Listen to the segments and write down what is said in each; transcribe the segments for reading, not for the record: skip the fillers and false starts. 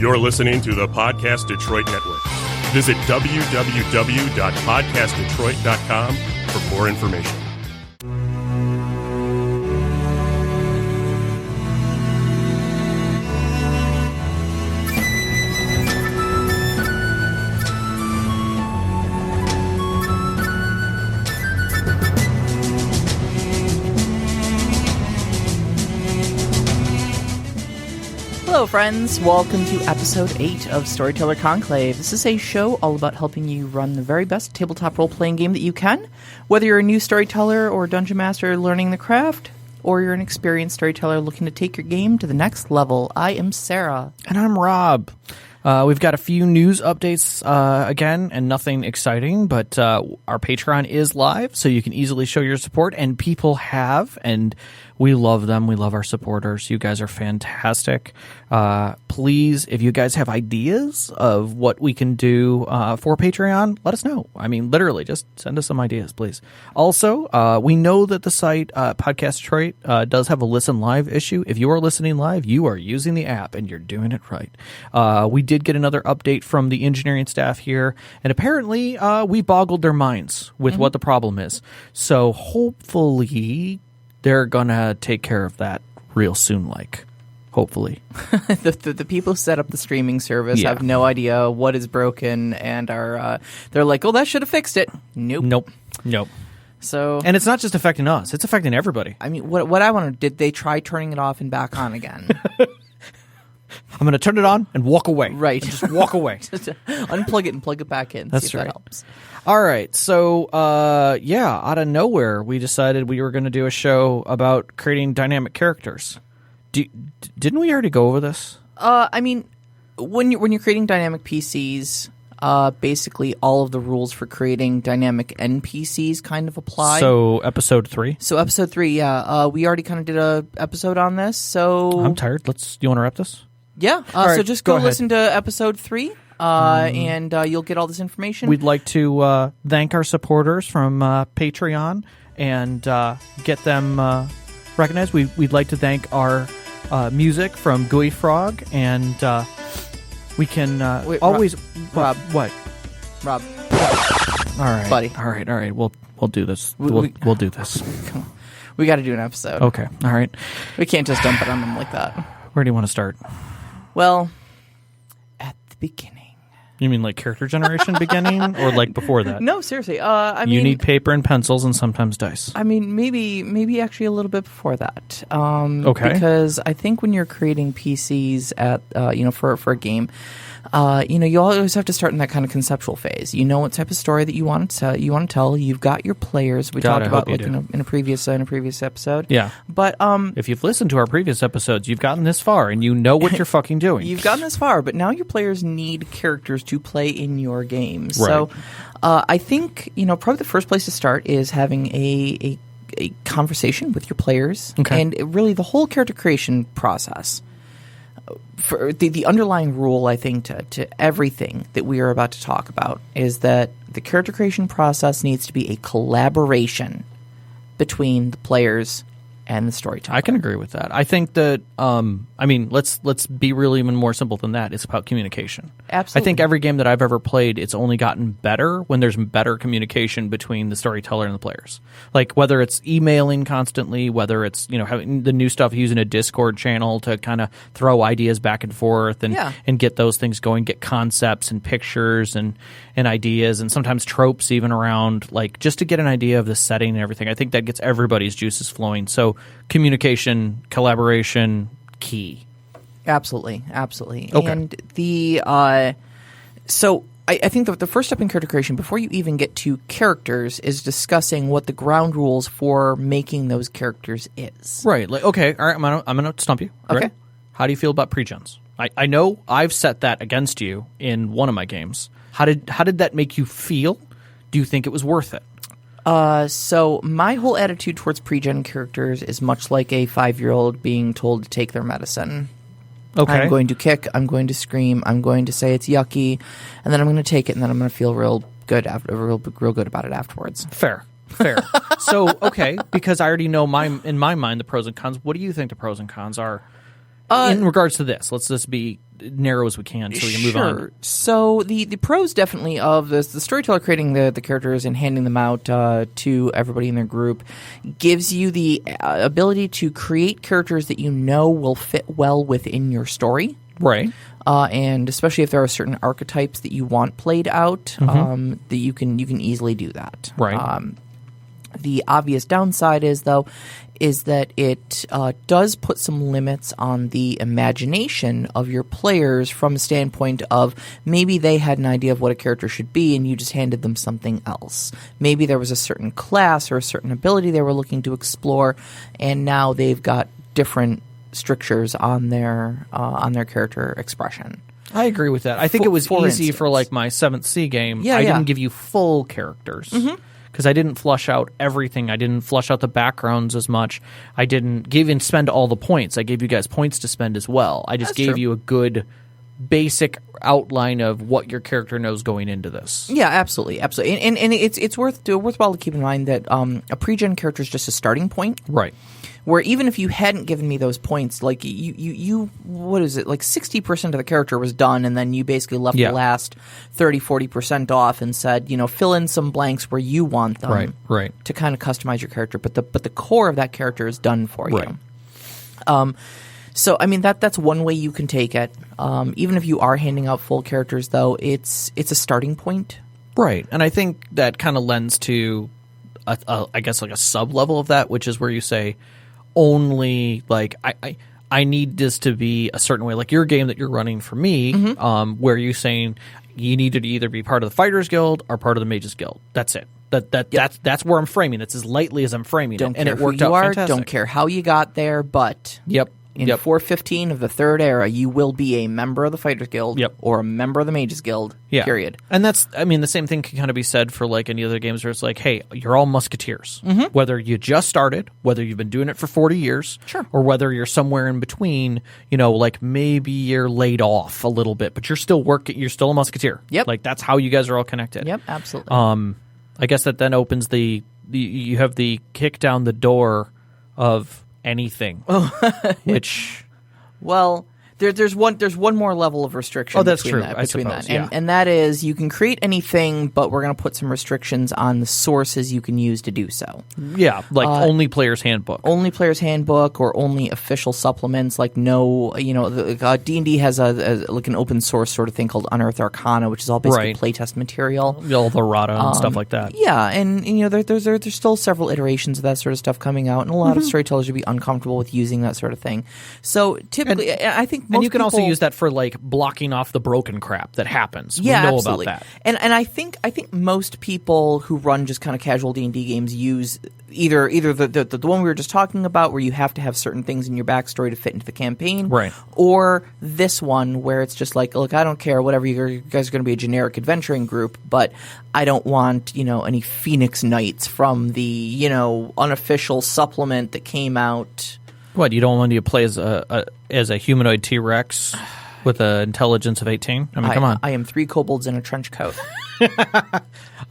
You're listening to the Podcast Detroit Network. Visit www.podcastdetroit.com for more information. Hello, friends. Welcome to Episode 8 of Storyteller Conclave. This is a show all about helping you run the very best tabletop role-playing game that you can. Whether you're a new storyteller or dungeon master learning the craft, or you're an experienced storyteller looking to take your game to the next level. I am Sarah. And I'm Rob. We've got a few news updates again, and nothing exciting, but our Patreon is live, so you can easily show your support, and people have, and we love them. We love our supporters. You guys are fantastic. Please, if you guys have ideas of what we can do for Patreon, let us know. I mean, literally, just send us some ideas, please. Also, we know that the site, Podcast Detroit, does have a listen live issue. If you are listening live, you are using the app, and you're doing it right. We did get another update from the engineering staff here, and apparently we boggled their minds with what the problem is. So hopefully they're gonna take care of that real soon, hopefully. The people who set up the streaming service have no idea what is broken and are they're like, oh, that should have fixed it. Nope. So, and it's not just affecting us; it's affecting everybody. I mean, what I want to, did they try turning it off and back on again? I'm going to turn it on and walk away. Right. Just walk away. Just unplug it and plug it back in. That's see if right. That helps. All right. So, out of nowhere, we decided we were going to do a show about creating dynamic characters. Didn't we already go over this? I mean, when you're creating dynamic PCs, basically all of the rules for creating dynamic NPCs kind of apply. So, episode 3? So, episode 3, yeah. We already kind of did a episode on this, so... I'm tired. Do you want to wrap this? Yeah. Right, so just go listen to episode 3, and you'll get all this information. We'd like to thank our supporters from Patreon and get them recognized. We'd like to thank our music from Gooey Frog, and we can always... Rob. What? Rob. All right. Buddy. All right. We'll do this. We'll do this. Come on. We got to do an episode. Okay. All right. We can't just dump it on them like that. Where do you want to start? Well, at the beginning. You mean like character generation beginning, or like before that? No, seriously. I mean, you need paper and pencils and sometimes dice. I mean, maybe actually a little bit before that. Okay. Because I think when you're creating PCs at for a game, you always have to start in that kind of conceptual phase. You know what type of story that you want to tell. You've got your players. We talked about in a previous episode. Yeah. But if you've listened to our previous episodes, you've gotten this far and you know what you're fucking doing. You've gotten this far, but now your players need characters to play in your games. Right. So I think probably the first place to start is having a conversation with your players, and really the whole character creation process. For the underlying rule, I think, to everything that we are about to talk about is that the character creation process needs to be a collaboration between the players and the storyteller. I can agree with that. I think that, let's be really even more simple than that. It's about communication. Absolutely. I think every game that I've ever played, it's only gotten better when there's better communication between the storyteller and the players. Like whether it's emailing constantly, whether it's, having the new stuff, using a Discord channel to kind of throw ideas back and forth and get those things going, get concepts and pictures and ideas and sometimes tropes even around, like just to get an idea of the setting and everything. I think that gets everybody's juices flowing. So communication, collaboration, key. Absolutely. Okay. And I think that the first step in character creation, before you even get to characters, is discussing what the ground rules for making those characters is. Right. Like, okay. All right. I'm gonna stump you. Okay. Ready? How do you feel about pre-gens? I know I've set that against you in one of my games. How did that make you feel? Do you think it was worth it? So my whole attitude towards pre-gen characters is much like a 5-year-old being told to take their medicine. Okay. I'm going to kick, I'm going to scream, I'm going to say it's yucky, and then I'm going to take it, and then I'm going to feel real good real good about it afterwards. Fair. So, okay, because I already know in my mind the pros and cons. What do you think the pros and cons are in regards to this, let's just be narrow as we can so we can move on. So the pros definitely of this, the storyteller creating the characters and handing them out to everybody in their group gives you the ability to create characters that you know will fit well within your story. Right. And especially if there are certain archetypes that you want played out, that you can easily do that. Right. The obvious downside is that it does put some limits on the imagination of your players from a standpoint of maybe they had an idea of what a character should be and you just handed them something else. Maybe there was a certain class or a certain ability they were looking to explore, and now they've got different strictures on their character expression. I agree with that. I think it was easy instance. for like my 7th Sea game. Yeah, I yeah. didn't give you full characters. Because I didn't flush out everything. I didn't flush out the backgrounds as much. I didn't even spend all the points. I gave you guys points to spend as well. I just gave you a good basic outline of what your character knows going into this. Yeah, absolutely. And it's worthwhile to keep in mind that a pre-gen character is just a starting point. Right. Where even if you hadn't given me those points, like you what is it, like 60% of the character was done, and then you basically left the last 30-40% off and said, fill in some blanks where you want them, right, to kind of customize your character. But the core of that character is done for you. So I mean that's one way you can take it. Even if you are handing out full characters, though, it's a starting point. Right, and I think that kind of lends to I guess like a sub level of that, which is where you say, only like I need this to be a certain way, like your game that you're running for me, where you're saying you need to either be part of the Fighters Guild or part of the Mages Guild. That's it. That's where I'm framing. That's as lightly as I'm framing Don't it, care and it who worked you out are. fantastic. Don't care how you got there, but in 415 of the Third Era, you will be a member of the Fighters Guild or a member of the Mages Guild, period. And that's, I mean, the same thing can kind of be said for like any other games where it's like, hey, you're all musketeers. Whether you just started, whether you've been doing it for 40 years, or whether you're somewhere in between, like maybe you're laid off a little bit, but you're still working, you're still a musketeer. Like that's how you guys are all connected. Yep, absolutely. I guess that then opens you have the kick down the door of anything, which, well, there's one more level of restriction. Oh, that's between true. That, I between suppose, that. And that is you can create anything, but we're going to put some restrictions on the sources you can use to do so. Yeah, like only Player's Handbook. Only Player's Handbook or only official supplements. Like no, D&D has like an open source sort of thing called Unearthed Arcana, which is all basically playtest material. All the errata and stuff like that. Yeah, and there's still several iterations of that sort of stuff coming out, and a lot of storytellers would be uncomfortable with using that sort of thing. So typically, I think most you can also people use that for like blocking off the broken crap that happens. Yeah, we know absolutely. about that. And I think most people who run just kind of casual D&D games use either the one we were just talking about, where you have to have certain things in your backstory to fit into the campaign, or this one where it's just like, look, I don't care, whatever, you guys are going to be a generic adventuring group, but I don't want any Phoenix Knights from the unofficial supplement that came out. What, you don't want to play as a humanoid T-Rex with an intelligence of 18? I mean, come on. I am 3 kobolds in a trench coat.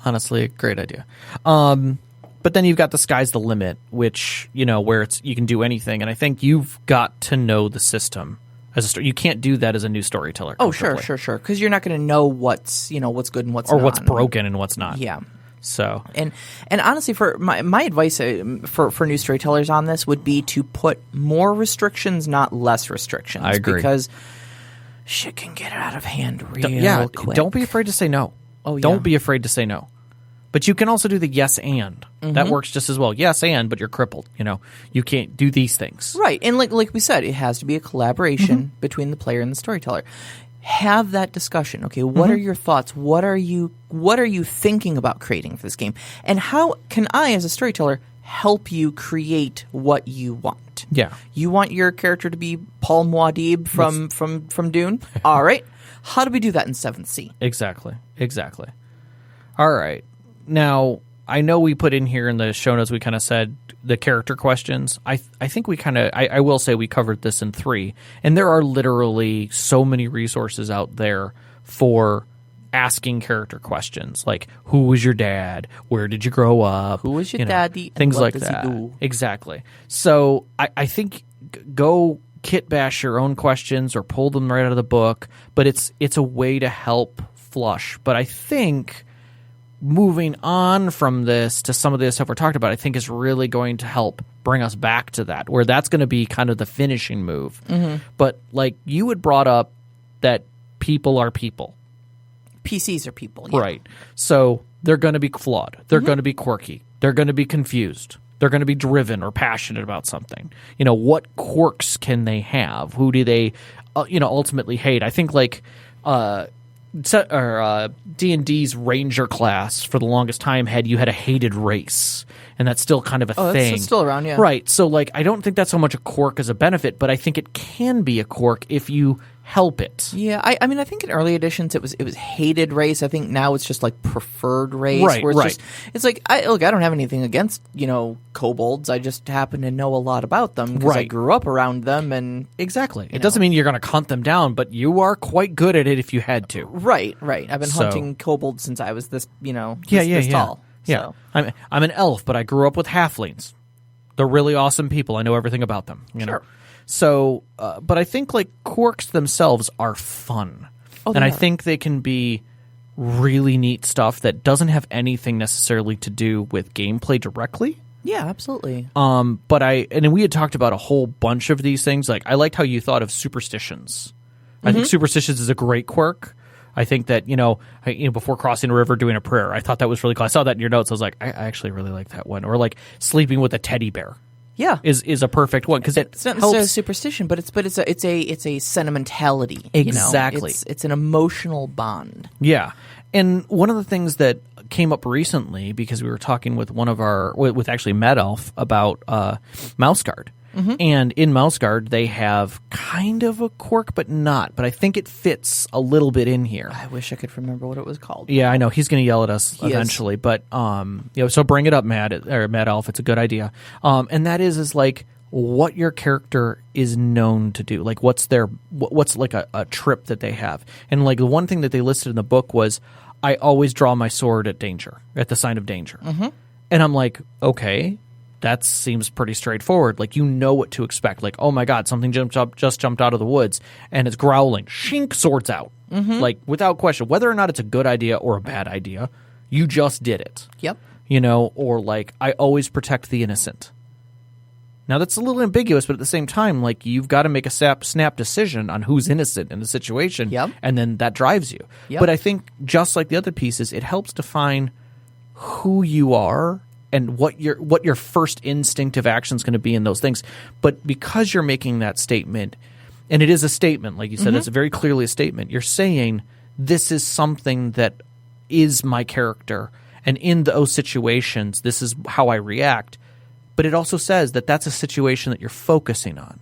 Honestly, a great idea. But then you've got the sky's the limit, which, where you can do anything. And I think you've got to know the system as a story. You can't do that as a new storyteller. Oh, sure. Because you're not going to know what's good and what's not. Or not. what's broken and what's not. Yeah. So and honestly, for my advice for new storytellers on this would be to put more restrictions, not less restrictions. I agree, because shit can get out of hand real quick. Don't be afraid to say no. Don't be afraid to say no. But you can also do the yes and. That works just as well. Yes and, but you're crippled. You can't do these things. Right, and like we said, it has to be a collaboration between the player and the storyteller. Have that discussion. Okay, what are your thoughts? What are you thinking about creating for this game? And how can I, as a storyteller, help you create what you want? Yeah. You want your character to be Paul Muad'Dib from Dune? All right. How do we do that in 7th Sea? Exactly. All right. Now, I know we put in here in the show notes, we kind of said the character questions. I think we kind of, I will say we covered this in 3. And there are literally so many resources out there for asking character questions. Like, who was your dad? Where did you grow up? Who was your daddy? Things and what like does that. He do? Exactly. So I think go kit bash your own questions or pull them right out of the book, but it's a way to help flush. But I think moving on from this to some of the stuff we're talking about, I think is really going to help bring us back to that, where that's going to be kind of the finishing move. But like you had brought up that people are people. PCs are people. Yeah. Right. So they're going to be flawed. They're going to be quirky. They're going to be confused. They're going to be driven or passionate about something. What quirks can they have? Who do they, ultimately hate? I think like D&D's Ranger class for the longest time you had a hated race, and that's still kind of a thing. It's still around, yeah. Right. So like I don't think that's so much a quirk as a benefit, but I think it can be a quirk if you help it. Yeah, I mean, I think in early editions it was hated race. I think now it's just like preferred race. Right, where it's right. It's like I don't have anything against kobolds. I just happen to know a lot about them because I Right. grew up around them, and Exactly. It doesn't mean you're going to hunt them down, but you are quite good at it if you had to. right. I've been So- hunting kobolds since I was this Yeah. tall. Yeah. So. I'm an elf, but I grew up with halflings. They're really awesome people. I know everything about them. You know? Sure. So, but I think like quirks themselves are fun, and I think they can be really neat stuff that doesn't have anything necessarily to do with gameplay directly. Yeah, absolutely. But and we had talked about a whole bunch of these things. Like I liked how you thought of superstitions. I think superstitions is a great quirk. I think that before crossing a river, doing a prayer. I thought that was really cool. I saw that in your notes. I was like, I actually really like that one. Or like sleeping with a teddy bear. Yeah, is a perfect one because it's not necessarily a superstition, but it's a sentimentality. Exactly. It's an emotional bond. Yeah. And one of the things that came up recently, because we were talking with with actually Mad Elf about Mouse Guard. And in Mouse Guard, they have kind of a quirk, but not. But I think it fits a little bit in here. I wish I could remember what it was called. Yeah, I know. He's going to yell at us He eventually. But, so bring it up, Mad Elf. It's a good idea. And that is like what your character is known to do. Like what's like a trip that they have. And like the one thing that they listed in the book was, I always draw my sword at the sign of danger. And I'm like, okay, that seems pretty straightforward. Like, what to expect. Like, oh my God, something just jumped out of the woods and it's growling. Shink, swords out. Like, without question, whether or not it's a good idea or a bad idea, you just did it. Yep. Or like, I always protect the innocent. Now, that's a little ambiguous, but at the same time, like, you've got to make a snap decision on who's innocent in the situation. Yep. And then that drives you. Yep. But I think, just like the other pieces, it helps define who you are and what your first instinctive action is going to be in those things. But because you're making that statement, and it is a statement, like you said, it's very clearly a statement, you're saying, this is something that is my character, and in those situations, this is how I react. But it also says that that's a situation that you're focusing on.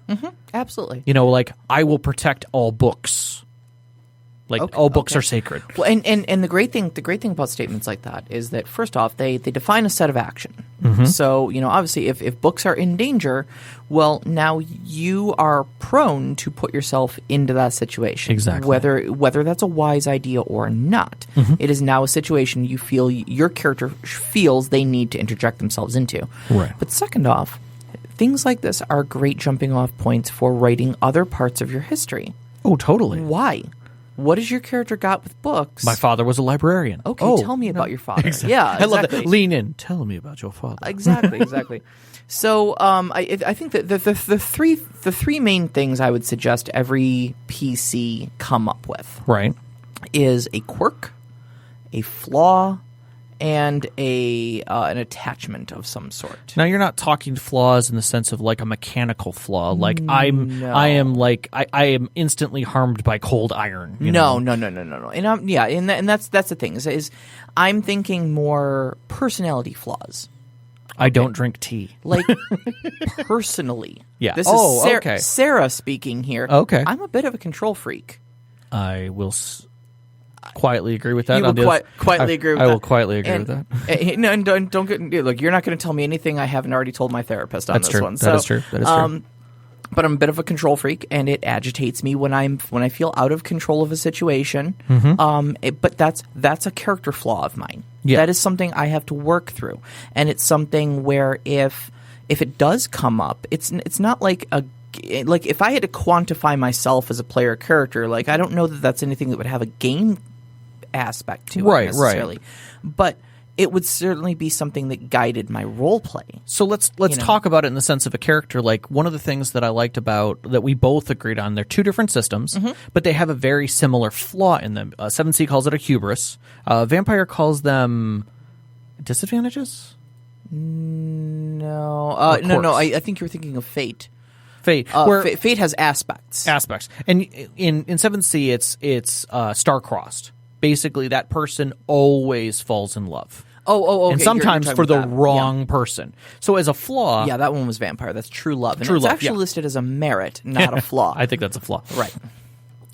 Absolutely. Like, I will protect all books. Like, all books are sacred. Well, and the great thing about statements like that is that, first off, they define a set of action. So, obviously, if books are in danger, well, now you are prone to put yourself into that situation. Exactly. Whether that's a wise idea or not. It is now a situation you feel your character feels they need to interject themselves into. Right. But second off, things like this are great jumping off points for writing other parts of your history. Oh, totally. Why? What has your character got with books? My father was a librarian. Okay, tell me about your father. Exactly. Yeah, exactly. I love that. Lean in. Tell me about your father. Exactly. So I think that the three main things I would suggest every PC come up with Right. is a quirk, a flaw, and an attachment of some sort. Now, you're not talking flaws in the sense of like a mechanical flaw. Like I am instantly harmed by cold iron. No. And that's the thing is I'm thinking more personality flaws. I don't drink tea. Like, personally. Yeah. This Oh, is okay. Sarah speaking here. Okay. I'm a bit of a control freak. I will quietly agree with that. You will quietly agree with that. I will quietly agree with that. And don't get look. You're not going to tell me anything I haven't already told my therapist on That's this true. one. That is true. But I'm a bit of a control freak, and it agitates me when I feel out of control of a situation. But that's a character flaw of mine. Yeah. That is something I have to work through, and it's something where if it does come up, it's not like a like if I had to quantify myself as a player character, like I don't know that that's anything that would have a game aspect to it necessarily. But it would certainly be something that guided my role play. So let's talk about it in the sense of a character. Like one of the things that I liked about that we both agreed on, they're two different systems, but they have a very similar flaw in them. 7C calls it a hubris. Vampire calls them disadvantages. No, no. I think you were thinking of Fate. Fate, Fate has aspects. And in 7C, it's star-crossed. Basically, that person always falls in love. Okay. And sometimes for the wrong person. So as a flaw... Yeah, that one was vampire. That's true love. And true it's love, actually listed as a merit, not a flaw. I think that's a flaw. Right.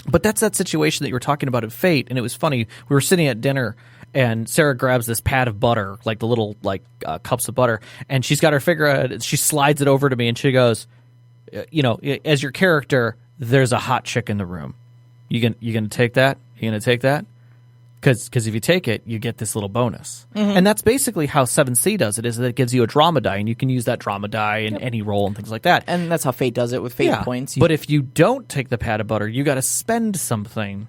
But that's that situation that you were talking about in Fate, and it was funny. We were sitting at dinner, and Sarah grabs this pad of butter, like the little cups of butter, and she's got her finger. She slides it over to me, and she goes, as your character, there's a hot chick in the room. You gonna take that? You gonna take that? Because if you take it, you get this little bonus. And that's basically how 7C does it, is that it gives you a drama die, and you can use that drama die in any role and things like that. And that's how Fate does it with Fate points. But if you don't take the pad of butter, you got to spend something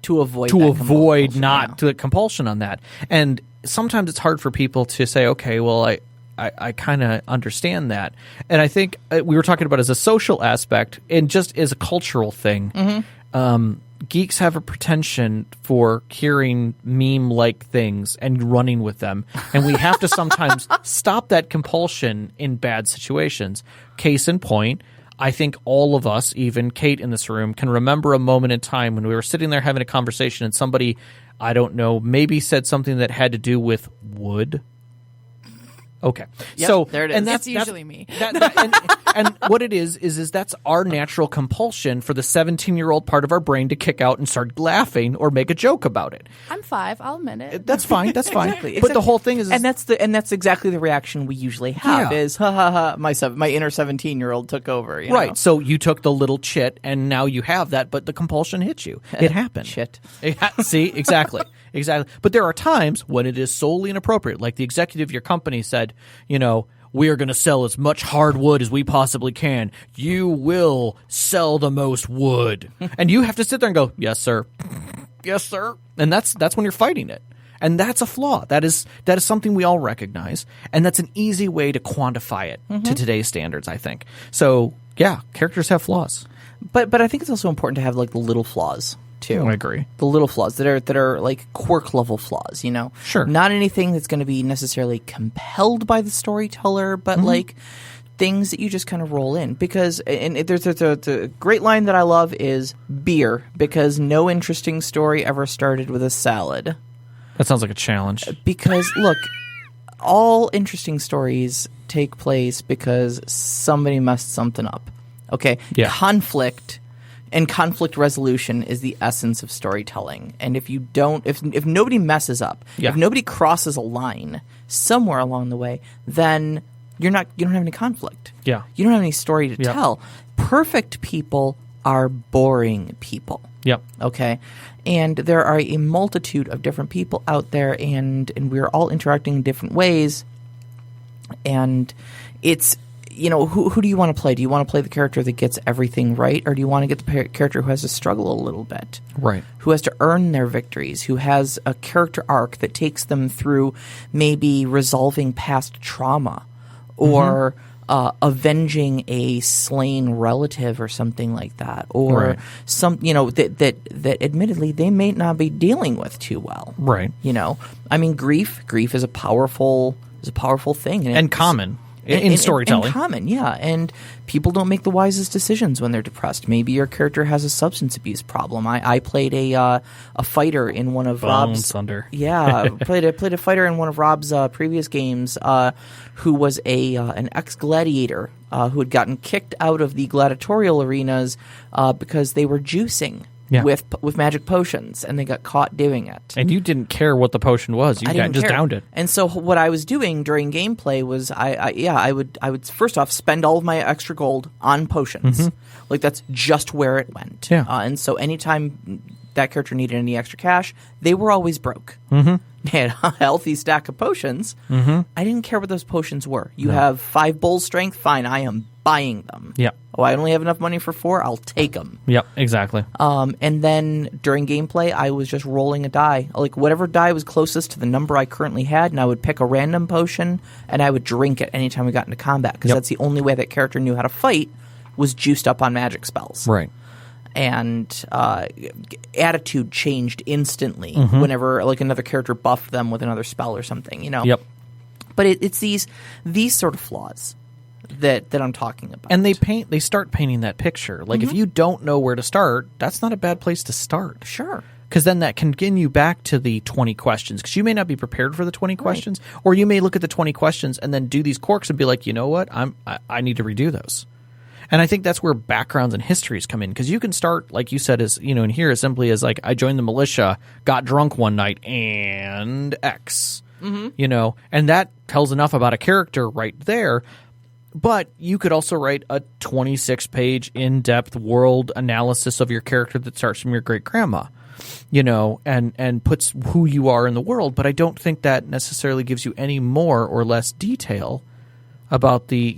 to avoid the compulsion on that. And sometimes it's hard for people to say, okay, well, I kind of understand that. And I think we were talking about as a social aspect and just as a cultural thing. Geeks have a pretension for hearing meme-like things and running with them. And we have to sometimes stop that compulsion in bad situations. Case in point, I think all of us, even Kate in this room, can remember a moment in time when we were sitting there having a conversation and somebody, I don't know, maybe said something that had to do with wood. Okay. Yep, so there it is. And that's usually me. And what it is that's our natural compulsion for the 17-year-old part of our brain to kick out and start laughing or make a joke about it. I'm 5. I'll admit it. That's fine. Exactly. But the whole thing is, and that's exactly the reaction we usually have. Is ha ha ha. My inner 17-year-old took over. Right. know? So you took the little chit, and now you have that. But the compulsion hits you. It happened. Shit. See, exactly. Exactly. But there are times when it is solely inappropriate. Like the executive of your company said, we are going to sell as much hardwood as we possibly can. You will sell the most wood. And you have to sit there and go, yes, sir. Yes, sir. And that's when you're fighting it. And that's a flaw. That is something we all recognize. And that's an easy way to quantify it to today's standards, I think. So, yeah, characters have flaws. But I think it's also important to have like the little flaws too. I agree. The little flaws that are like quirk level flaws, Sure. Not anything that's going to be necessarily compelled by the storyteller, but like things that you just kind of roll in. Because there's a great line that I love is beer, because no interesting story ever started with a salad. That sounds like a challenge. Because look, all interesting stories take place because somebody messed something up. Okay? Yeah. Conflict and conflict resolution is the essence of storytelling. And if you don't, if nobody messes up, if nobody crosses a line somewhere along the way, then you don't have any conflict. Yeah. You don't have any story to tell. Perfect people are boring people. Yep. Okay? And there are a multitude of different people out there, and we're all interacting in different ways. And it's, who do you want to play? Do you want to play the character that gets everything right, or do you want to get the character who has to struggle a little bit? Right. Who has to earn their victories, who has a character arc that takes them through maybe resolving past trauma or avenging a slain relative or something like that, or some that admittedly they may not be dealing with too well. Right. I mean, grief is a powerful thing and common. In storytelling. In common, yeah. And people don't make the wisest decisions when they're depressed. Maybe your character has a substance abuse problem. I played a fighter in one of Rob's... Thunder. Yeah, played a fighter in one of Rob's previous games who was an ex-gladiator who had gotten kicked out of the gladiatorial arenas because they were juicing. Yeah. With magic potions, and they got caught doing it. And you didn't care what the potion was; you just downed it. And so, what I was doing during gameplay was, I would first off spend all of my extra gold on potions. Like that's just where it went. Yeah. And so, anytime that character needed any extra cash, they were always broke. They had a healthy stack of potions. I didn't care what those potions were. You have 5 bull strength, fine. I am buying them. Yeah. Oh, I only have enough money for 4. I'll take them. Yep, exactly. And then during gameplay, I was just rolling a die. Like, whatever die was closest to the number I currently had, and I would pick a random potion, and I would drink it anytime we got into combat, because that's the only way that character knew how to fight, was juiced up on magic spells. Right. And attitude changed instantly whenever, like, another character buffed them with another spell or something, you know? Yep. But it's these sort of flaws that I'm talking about. And they start painting that picture. Like, if you don't know where to start, that's not a bad place to start. Sure. Because then that can get you back to the 20 questions. Because you may not be prepared for the 20 questions, or you may look at the 20 questions and then do these quirks and be like, you know what, I need to redo those. And I think that's where backgrounds and histories come in. Because you can start, like you said, as in here as simply as like, I joined the militia, got drunk one night, and X. And that tells enough about a character right there. But you could also write a 26-page in-depth world analysis of your character that starts from your great-grandma, and puts who you are in the world. But I don't think that necessarily gives you any more or less detail about the,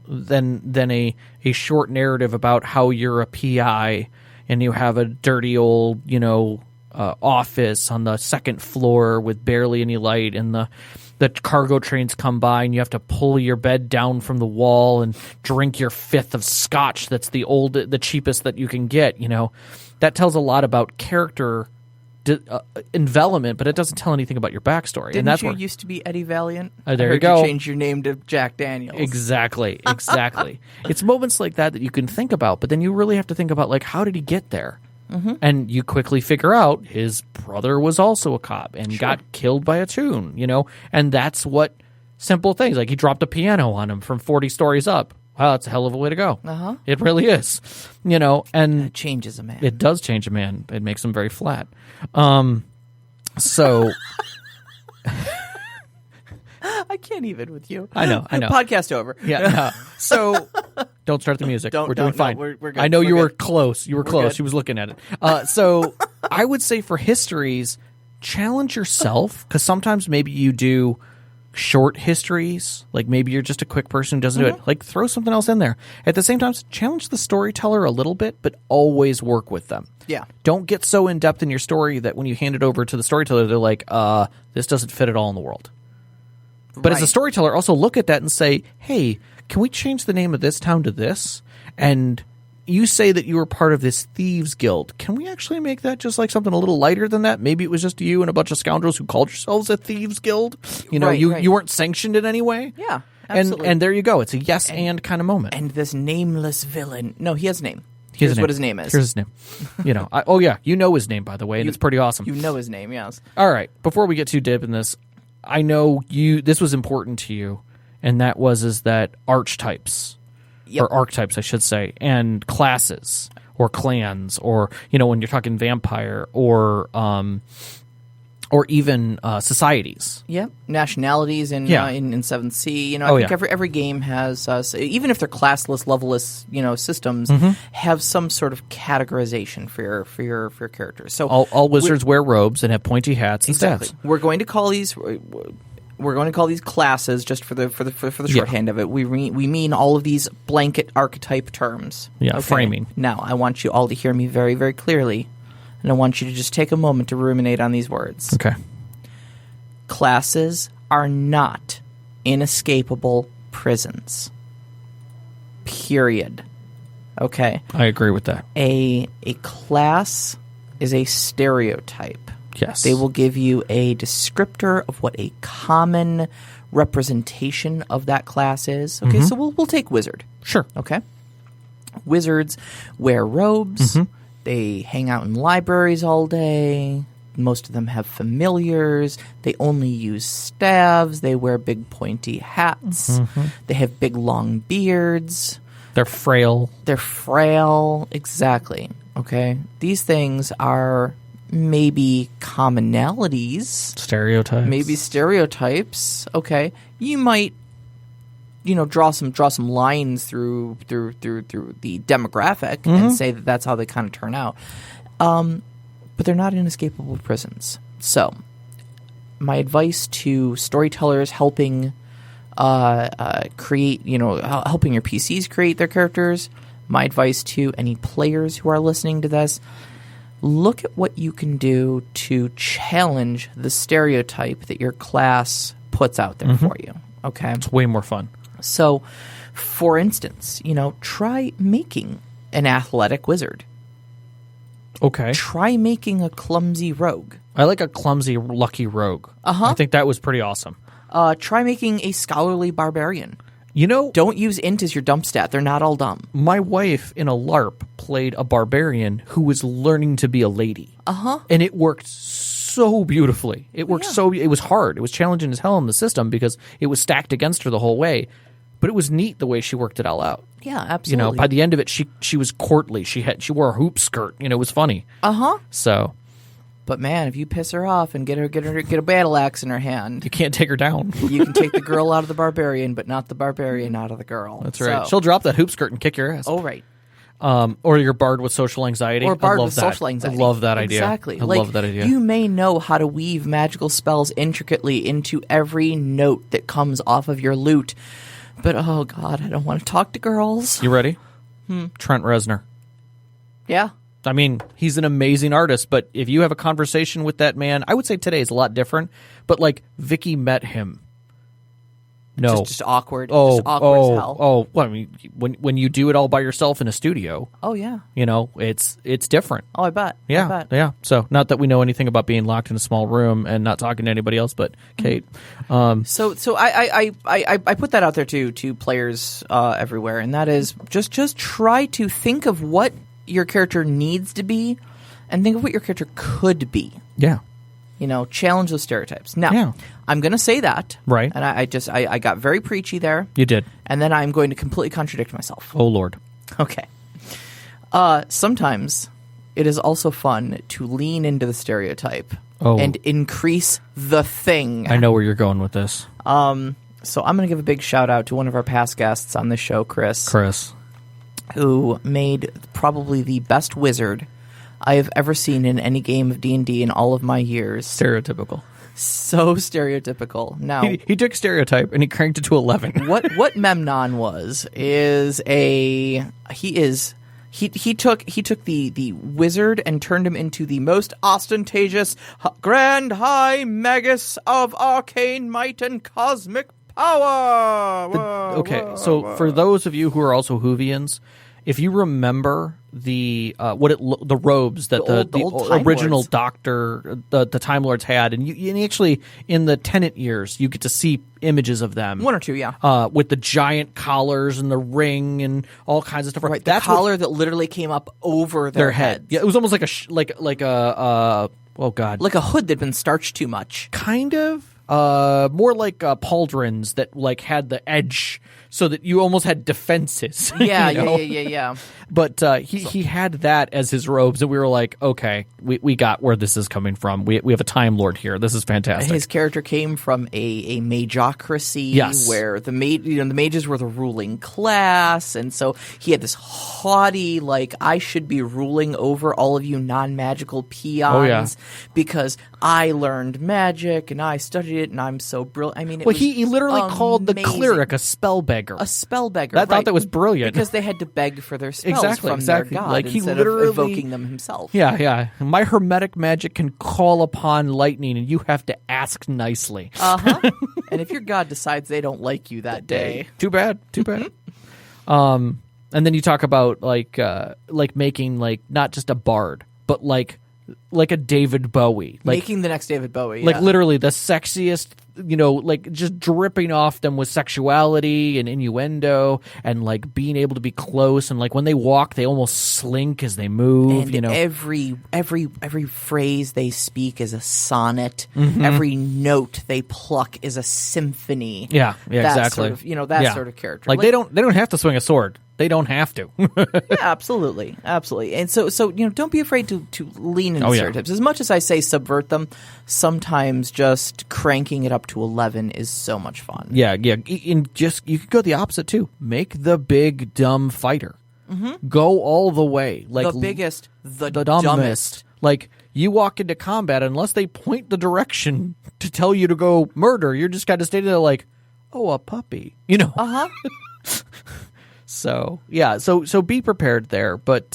than a short narrative about how you're a PI and you have a dirty old, office on the second floor with barely any light, and the cargo trains come by and you have to pull your bed down from the wall and drink your fifth of scotch that's the cheapest that you can get. That tells a lot about character envelopment, but it doesn't tell anything about your backstory. Didn't you used to be Eddie Valiant? There you go. You changed your name to Jack Daniels. Exactly. It's moments like that you can think about, but then you really have to think about, like, how did he get there? And you quickly figure out his brother was also a cop and got killed by a tune, and that's what simple things, like he dropped a piano on him from 40 stories up. Wow, that's a hell of a way to go. It really is, and it changes a man. It does change a man. It makes him very flat. So I can't even with you. I know. Podcast over. Yeah. So don't start the music. We're doing fine. We're good. I know We're you were good. close. You were close. good. She was looking at it. So I would say for histories, challenge yourself, because sometimes maybe you do short histories. Like maybe you're just a quick person who doesn't do it. Like throw something else in there. At the same time, challenge the storyteller a little bit, but always work with them. Yeah. Don't get so in depth in your story that when you hand it over to the storyteller, they're like, this doesn't fit at all in the world. But as a storyteller, also look at that and say, hey, can we change the name of this town to this? And you say that you were part of this thieves guild. Can we actually make that just like something a little lighter than that? Maybe it was just you and a bunch of scoundrels who called yourselves a thieves guild. You weren't sanctioned in any way. Yeah, absolutely. And there you go. It's a yes and kind of moment. And this nameless villain. No, he has a name. Here's what his name is. Here's his name. You know his name, by the way, and it's pretty awesome. You know his name, yes. All right. Before we get too deep in this, I know this was important to you, and that was that archetypes, or archetypes, I should say, and classes or clans, or when you're talking vampire, or even societies. Yeah, nationalities in 7th Sea. I think every game has, even if they're classless, levelless, systems, have some sort of categorization for your characters. So all wizards wear robes and have pointy hats and staffs. We're going to call these. We're going to call these classes just for the shorthand of it. We mean all of these blanket archetype terms. Yeah, okay? Framing. Now, I want you all to hear me very, very clearly. And I want you to just take a moment to ruminate on these words. Okay. Classes are not inescapable prisons. Period. Okay? I agree with that. A class is a stereotype. Yes. They will give you a descriptor of what a common representation of that class is. Okay, so we'll take wizard. Sure. Okay? Wizards wear robes. They hang out in libraries all day. Most of them have familiars. They only use staves. They wear big pointy hats. They have big long beards. They're frail. Exactly. Okay? These things are maybe commonalities. Stereotypes. Okay? You might draw some lines through the demographic and say that that's how they kind of turn out. But they're not inescapable prisons. So, my advice to storytellers helping create, helping your PCs create their characters, my advice to any players who are listening to this, look at what you can do to challenge the stereotype that your class puts out there for you. Okay? It's way more fun. So, for instance, try making an athletic wizard. Okay. Try making a clumsy rogue. I like a clumsy, lucky rogue. I think that was pretty awesome. Try making a scholarly barbarian. Don't use int as your dump stat. They're not all dumb. My wife in a LARP played a barbarian who was learning to be a lady. And it worked so beautifully. It worked it was hard. It was challenging as hell in the system because it was stacked against her the whole way. But it was neat the way she worked it all out. Yeah, absolutely. By the end of it, she was courtly. She wore a hoop skirt. It was funny. So, but man, if you piss her off and get a battle axe in her hand, you can't take her down. You can take the girl out of the barbarian, but not the barbarian out of the girl. That's right. She'll drop that hoop skirt and kick your ass. Oh, right. Or your bard with social anxiety. Or bard with social anxiety. I love that idea. Exactly. I love that idea. You may know how to weave magical spells intricately into every note that comes off of your lute. But, oh, God, I don't want to talk to girls. You ready? Trent Reznor. Yeah. I mean, he's an amazing artist, but if you have a conversation with that man, I would say today is a lot different, but like Vicky met him. No. Just awkward. Just awkward as hell. Well, I mean, when you do it all by yourself in a studio. Oh, yeah. It's different. Oh, I bet. Yeah. I bet. Yeah. So, not that we know anything about being locked in a small room and not talking to anybody else but Kate. So I put that out there to players everywhere, and that is just try to think of what your character needs to be and think of what your character could be. Yeah. Challenge those stereotypes. Now, I'm going to say that. Right. And I got very preachy there. You did. And then I'm going to completely contradict myself. Oh, Lord. Okay. Sometimes it is also fun to lean into the stereotype and increase the thing. I know where you're going with this. So I'm going to give a big shout out to one of our past guests on this show, Chris. Who made probably the best wizard I have ever seen in any game of D&D in all of my years. Stereotypical. So stereotypical. Now he took stereotype and he cranked it to 11. What Memnon was is he took the wizard and turned him into the most ostentatious grand high magus of arcane might and cosmic power. So for those of you who are also Whovians, if you remember the robes that the old original Lords. Doctor, the Time Lords had, and actually in the Tenant years, you get to see images of them. One or two, yeah. With the giant collars and the ring and all kinds of stuff. Right, the collar that literally came up over their heads. Yeah, it was almost like a like a hood that'd been starched too much. Kind of. More like pauldrons that had the edge, so that you almost had defenses. Yeah. But he had that as his robes, and we were like, okay, we got where this is coming from. We have a Time Lord here. This is fantastic. His character came from a magocracy, yes, where the mages were the ruling class, and so he had this haughty, I should be ruling over all of you non-magical peons because I learned magic and I studied it and I'm so brilliant. I mean, he literally called the cleric a spellbeggar. A spellbeggar. I thought that was brilliant because they had to beg for their spells from their god he instead literally of evoking them himself. Yeah. My hermetic magic can call upon lightning, and you have to ask nicely. And if your god decides they don't like you that day, too bad. And then you talk about making not just a bard, but like a David Bowie, making the next David Bowie, literally the sexiest, just dripping off them with sexuality and innuendo, and being able to be close, and when they walk, they almost slink as they move. And every phrase they speak is a sonnet. Every note they pluck is a symphony. Yeah, exactly. Sort of character. They don't have to swing a sword. They don't have to. Yeah, absolutely. And so don't be afraid to lean into stereotypes. As much as I say subvert them, sometimes just cranking it up to 11 is so much fun. Yeah. And you could go the opposite too. Make the big dumb fighter. Go all the way. The biggest, the dumbest. You walk into combat, unless they point the direction to tell you to go murder, you're just kind of standing there a puppy. So yeah, so be prepared there, but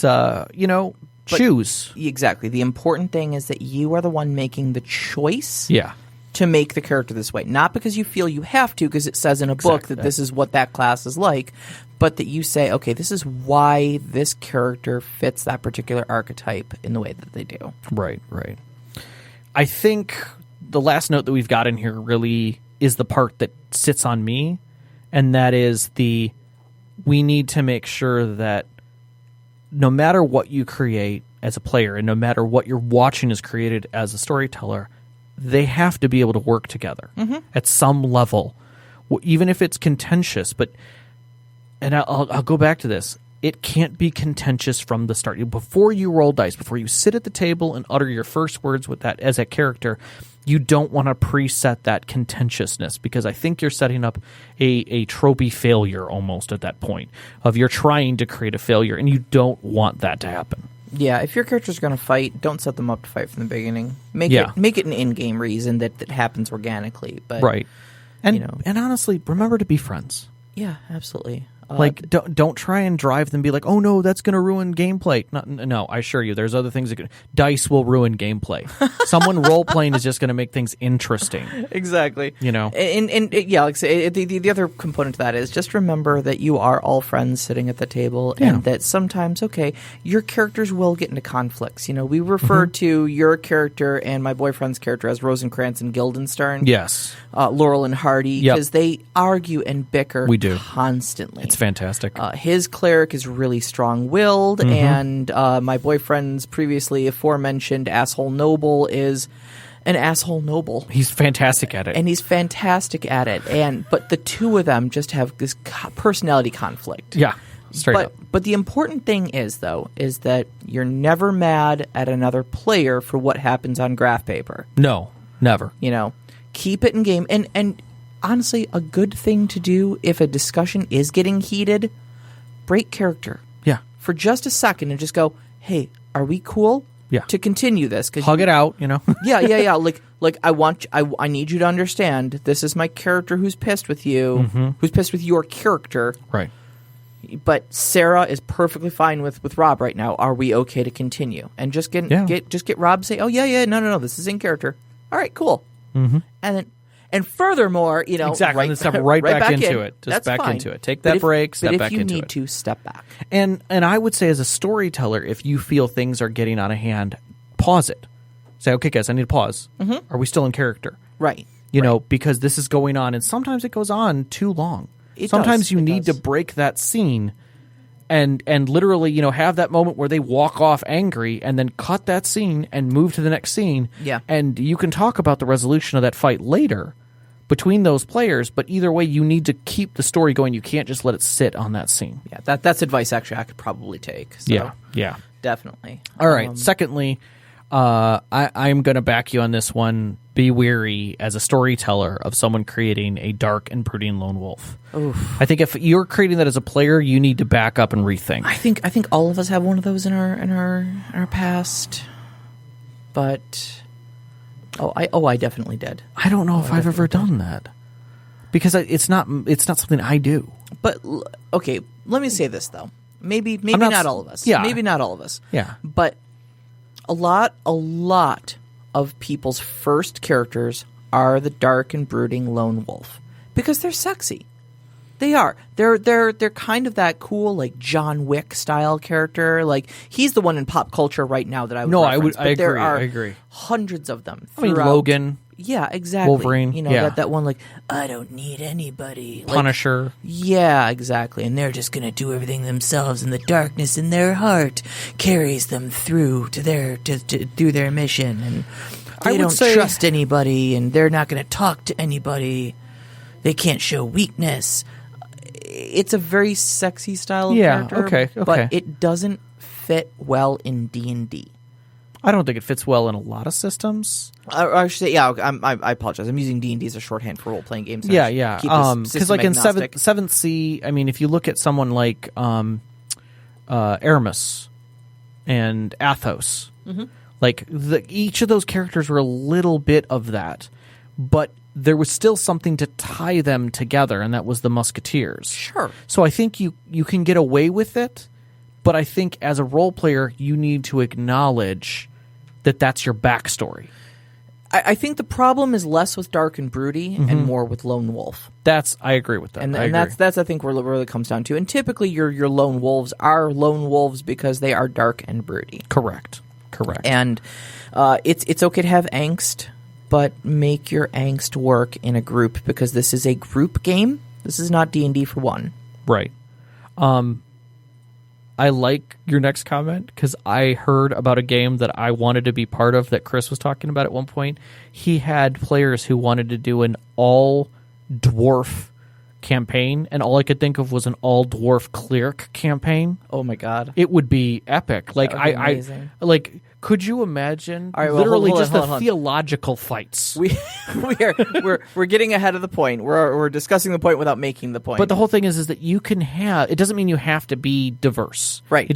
choose. Exactly. The important thing is that you are the one making the choice. Yeah. To make the character this way, not because you feel you have to, because it says in a book that this is what that class is like, but that you say, okay, this is why this character fits that particular archetype in the way that they do. Right. I think the last note that we've got in here really is the part that sits on me, and that is we need to make sure that no matter what you create as a player and no matter what you're watching is created as a storyteller, they have to be able to work together at some level, even if it's contentious. And I'll go back to this. It can't be contentious from the start. Before you roll dice, before you sit at the table and utter your first words with that as a character, you don't want to preset that contentiousness, because I think you're setting up a tropey failure almost at that point of you're trying to create a failure, and you don't want that to happen. Yeah, if your character's going to fight, don't set them up to fight from the beginning. Make it an in-game reason that happens organically. But right, and honestly, remember to be friends. Yeah, absolutely. Don't try and drive them. Be like, oh no, that's going to ruin gameplay. No, I assure you, there's other things that dice will ruin gameplay. Someone role playing is just going to make things interesting. Exactly. And yeah, like I say, the other component to that is just remember that you are all friends sitting at the table, and that sometimes, your characters will get into conflicts. We refer to your character and my boyfriend's character as Rosencrantz and Guildenstern. Yes. Laurel and Hardy, because they argue and bicker constantly. It's fantastic. His cleric is really strong-willed, and my boyfriend's previously aforementioned asshole noble is an asshole noble. He's fantastic at it. And he's fantastic at it. But the two of them just have this personality conflict. Yeah, straight up. But the important thing is that you're never mad at another player for what happens on graph paper. No, never. Keep it in game. And honestly, a good thing to do if a discussion is getting heated, break character. Yeah. For just a second and just go, hey, are we cool? Yeah. To continue this. Hug it out, Yeah. Like I need you to understand, this is my character who's pissed with you, who's pissed with your character. Right. But Sarah is perfectly fine with Rob right now. Are we okay to continue? And just get Rob to say, oh, yeah, no, this is in character. All right, cool. And furthermore, exactly, step right back into it. Just back fine. into it. Take that break. Step back into it. But if you need to, step back. And I would say, as a storyteller, if you feel things are getting out of hand, pause it. Say, okay, guys, I need to pause. Are we still in character? Right. Because this is going on, and sometimes it goes on too long. Sometimes you need to break that scene and literally, have that moment where they walk off angry, and then cut that scene and move to the next scene. Yeah. And you can talk about the resolution of that fight later between those players, but either way, you need to keep the story going. You can't just let it sit on that scene. Yeah, that's advice actually I could probably take. So yeah. Definitely. All right. Secondly, I'm going to back you on this one. Be wary as a storyteller of someone creating a dark and brooding lone wolf. Oof. I think if you're creating that as a player, you need to back up and rethink. I think all of us have one of those in our past, but I definitely did. I don't know if I've ever done that, because it's not something I do. But okay, let me say this though. Maybe not all of us. Yeah. Maybe not all of us. Yeah. But a lot of people's first characters are the dark and brooding lone wolf because they're sexy. They are. They're kind of that cool, like, John Wick style character. Like, he's the one in pop culture right now that I would reference. I agree. Hundreds of them. I mean, Logan. Yeah, exactly. Wolverine. That one, like, I don't need anybody. Punisher. Like, yeah, exactly. And they're just gonna do everything themselves, and the darkness in their heart carries them through to do their mission. And they don't trust anybody, and they're not gonna talk to anybody. They can't show weakness. It's a very sexy style of character. Okay. But it doesn't fit well in D&D. I don't think it fits well in a lot of systems. I should say, I apologize. I'm using D&D as a shorthand for role-playing games. Yeah. Because like in 7th C, I mean, if you look at someone like Aramis and Athos, like each of those characters were a little bit of that, but there was still something to tie them together, and that was the Musketeers. Sure. So I think you can get away with it, but I think as a role player, you need to acknowledge that that's your backstory. I think the problem is less with dark and broody and more with lone wolf. I agree with that. And that's I think where it really comes down to. And typically your lone wolves are lone wolves because they are dark and broody. Correct. And it's okay to have angst, but make your angst work in a group because this is a group game. This is not D&D for one. Right. I like your next comment because I heard about a game that I wanted to be part of that Chris was talking about at one point. He had players who wanted to do an all-dwarf campaign, and all I could think of was an all-dwarf cleric campaign. Oh my god. It would be epic. Like That would be amazing. Could you imagine All right, well, literally hold on, just hold the on. theological fights? We're getting ahead of the point. We're discussing the point without making the point. But the whole thing is that you can have. It doesn't mean you have to be diverse, Right.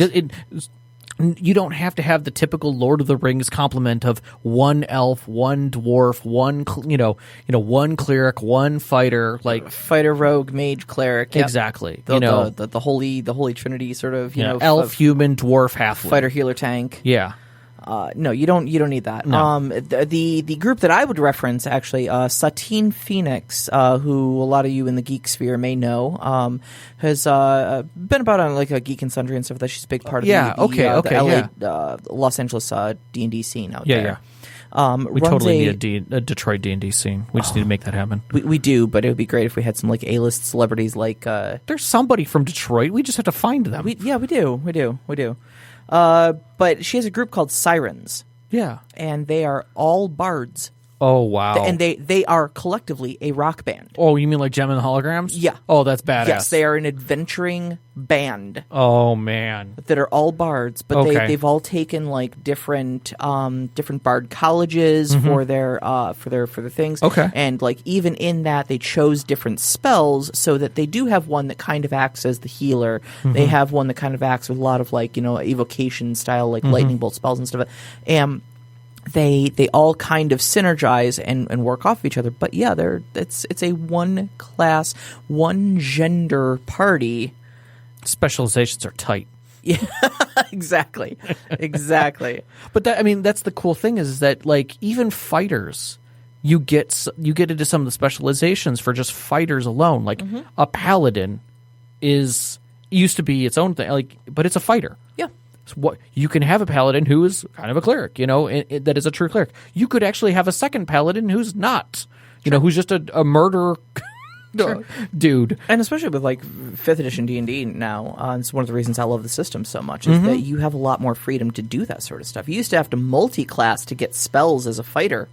You don't have to have the typical Lord of the Rings complement of one elf, one dwarf, one one cleric, one fighter, like fighter, rogue, mage, cleric. Yep. exactly. The holy trinity sort of elf, of human, dwarf, halfling, fighter, healer, tank. Yeah. No, you don't need that. No. The group that I would reference actually, Satine Phoenix, who a lot of you in the geek sphere may know, has been about on like a Geek and Sundry and stuff. That she's a big part of the LA, Los Angeles D&D scene out there. We totally need a Detroit D&D scene. We just need to make that happen. We do, but it would be great if we had some like A-list celebrities like. There's somebody from Detroit. We just have to find them. We do. But she has a group called Sirens. Yeah. And they are all bards. Oh, wow. And they are collectively a rock band. Oh, you mean like Gem and the Holograms? Yeah. Oh, that's badass. Yes, they are an adventuring band. Oh, man. That are all bards, but Okay. they've all taken like different bard colleges for their things. Okay. And like even in that they chose different spells so that they do have one that kind of acts as the healer. They have one that kind of acts with a lot of like, evocation style like lightning bolt spells and stuff. And they all kind of synergize and work off of each other. But yeah, it's a one class, one gender party. Specializations are tight. Yeah, exactly. But that's the cool thing is that like even fighters, you get into some of the specializations for just fighters alone. Like a paladin used to be its own thing, like, but it's a fighter. Yeah. What you can have a paladin who is kind of a cleric, that is a true cleric. You could actually have a second paladin who's not, who's just a murderer dude. And especially with like 5th edition D&D now, it's one of the reasons I love the system so much is that you have a lot more freedom to do that sort of stuff. You used to have to multi-class to get spells as a fighter.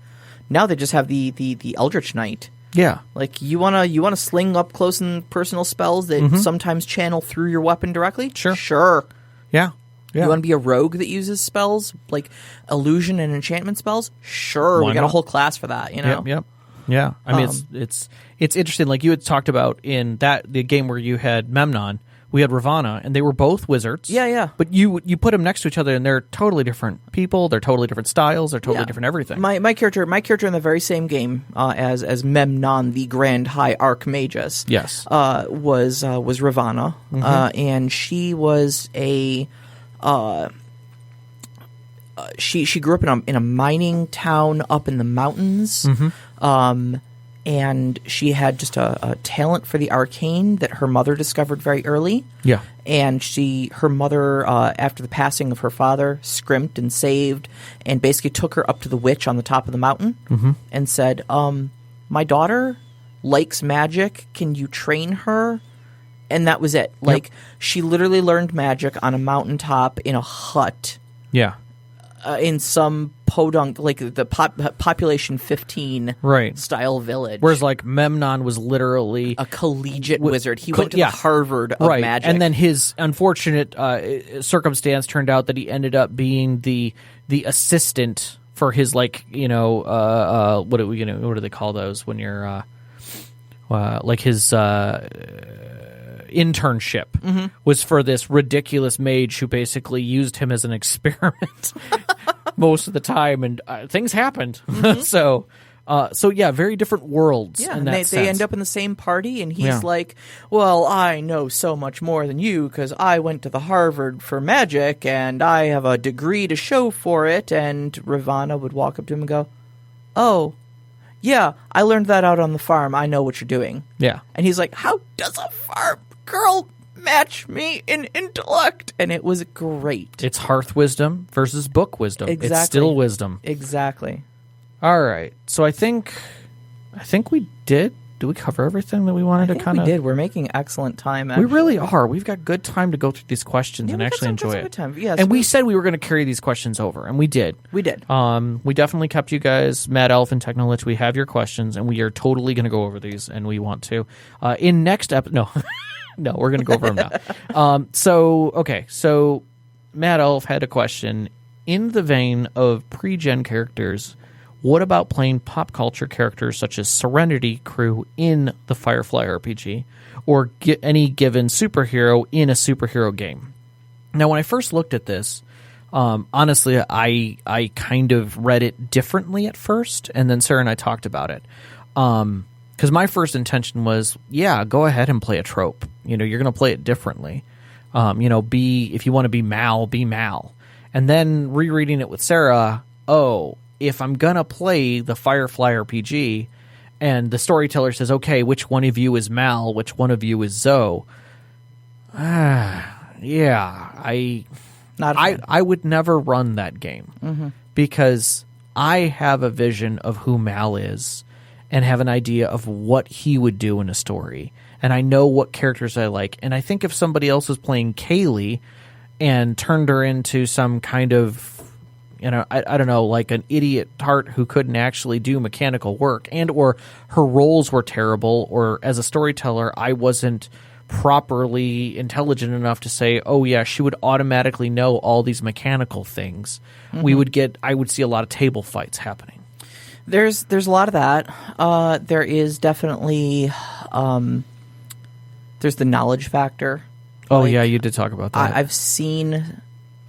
Now they just have the Eldritch Knight. Yeah. Like you wanna sling up close and personal spells that sometimes channel through your weapon directly? Sure. Yeah. You want to be a rogue that uses spells like illusion and enchantment spells? Sure, Why we got a not? whole class for that. Yep. Yeah. I mean, it's interesting. Like you had talked about in the game where you had Memnon, we had Ravana, and they were both wizards. Yeah. But you put them next to each other, and they're totally different people. They're totally different styles. They're totally different everything. My character in the very same game as Memnon, the Grand High Archmagus. Yes. Was Ravana, and she was a. She grew up in a mining town up in the mountains, and she had just a talent for the arcane that her mother discovered very early. Yeah, and her mother, after the passing of her father, scrimped and saved, and basically took her up to the witch on the top of the mountain and said, "My daughter likes magic. Can you train her?" And that was it. Like, she literally learned magic on a mountaintop in a hut. Yeah. In some podunk, like the population 15 style village. Whereas, like, Memnon was literally a collegiate wizard. He went to the Harvard of magic. And then his unfortunate circumstance turned out that he ended up being the assistant for his, like, what do they call those when you're, like his, internship was for this ridiculous mage who basically used him as an experiment most of the time, and things happened. So So yeah, very different worlds. Yeah, in and that they sense. end up in the same party, and he's Yeah. like, well, I know so much more than you because I went to the Harvard for magic, and I have a degree to show for it. And Ravana would walk up to him and go, oh, yeah, I learned that out on the farm. I know what you're doing. Yeah. And he's like, how does a farm girl match me in intellect? And it was great. It's hearth wisdom versus book wisdom. Exactly. It's still wisdom. Exactly. All right. So I think we did. Did we cover everything that we wanted I to think kind of? we did. We're making excellent time. We Actually. really are. We've got good time to go through these questions and we got actually some enjoy it. good time. Yes, and we said we were going to carry these questions over, and we did. We did. We definitely kept you guys, Mad Elf and Technolich. We have your questions, and we are totally going to go over these, and we want to. In next episode, no, no, we're going to go over them now. So Mad Elf had a question in the vein of pre-gen characters. What about playing pop culture characters such as Serenity Crew in the Firefly RPG, or any given superhero in a superhero game? Now, when I first looked at this, honestly, I kind of read it differently at first, and then Sarah and I talked about it. Because my first intention was, yeah, go ahead and play a trope. You're going to play it differently. If you want to be Mal, be Mal. And then rereading it with Sarah, if I'm going to play the Firefly RPG and the storyteller says, okay, which one of you is Mal, which one of you is Zoe? Yeah, I would never run that game because I have a vision of who Mal is and have an idea of what he would do in a story. And I know what characters I like. And I think if somebody else was playing Kaylee and turned her into some kind of, I don't know, like an idiot tart who couldn't actually do mechanical work, and or her roles were terrible, or as a storyteller, I wasn't properly intelligent enough to say, oh yeah, she would automatically know all these mechanical things. I would see a lot of table fights happening. There's a lot of that. There is definitely there's the knowledge factor. Oh yeah, you did talk about that. I've seen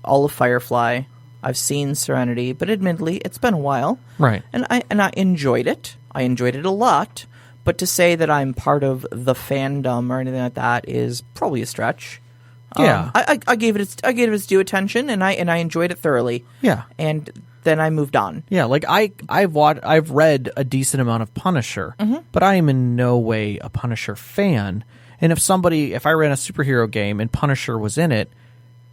all of Firefly. I've seen Serenity, but admittedly, it's been a while. Right. And I enjoyed it. I enjoyed it a lot. But to say that I'm part of the fandom or anything like that is probably a stretch. Yeah. I gave it its due attention, and I enjoyed it thoroughly. Yeah. And then I moved on. Yeah, like I've read a decent amount of Punisher, but I am in no way a Punisher fan. And if I ran a superhero game and Punisher was in it,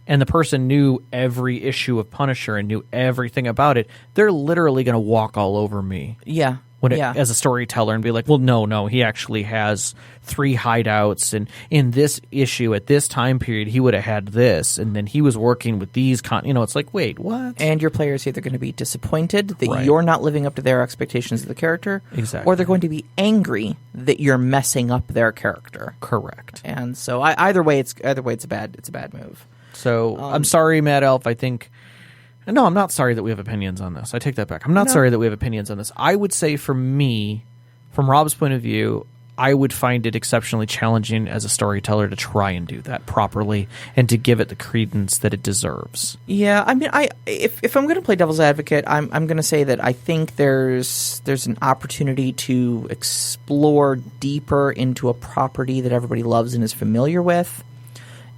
and the person knew every issue of Punisher and knew everything about it, they're literally going to walk all over me. Yeah. As a storyteller, and be like, well, no, he actually has 3 hideouts, and in this issue at this time period he would have had this, and then he was working with these it's like, wait, what? And your players either going to be disappointed that Right. you're not living up to their expectations of the character, Exactly. or they're going to be angry that you're messing up their character. Correct. And so either way it's a bad move. So I'm sorry, Mad Elf. No, I'm not sorry that we have opinions on this. I take that back. I'm not sorry that we have opinions on this. I would say for me, from Rob's point of view, I would find it exceptionally challenging as a storyteller to try and do that properly and to give it the credence that it deserves. Yeah, I mean, if I'm going to play devil's advocate, I'm going to say that I think there's an opportunity to explore deeper into a property that everybody loves and is familiar with.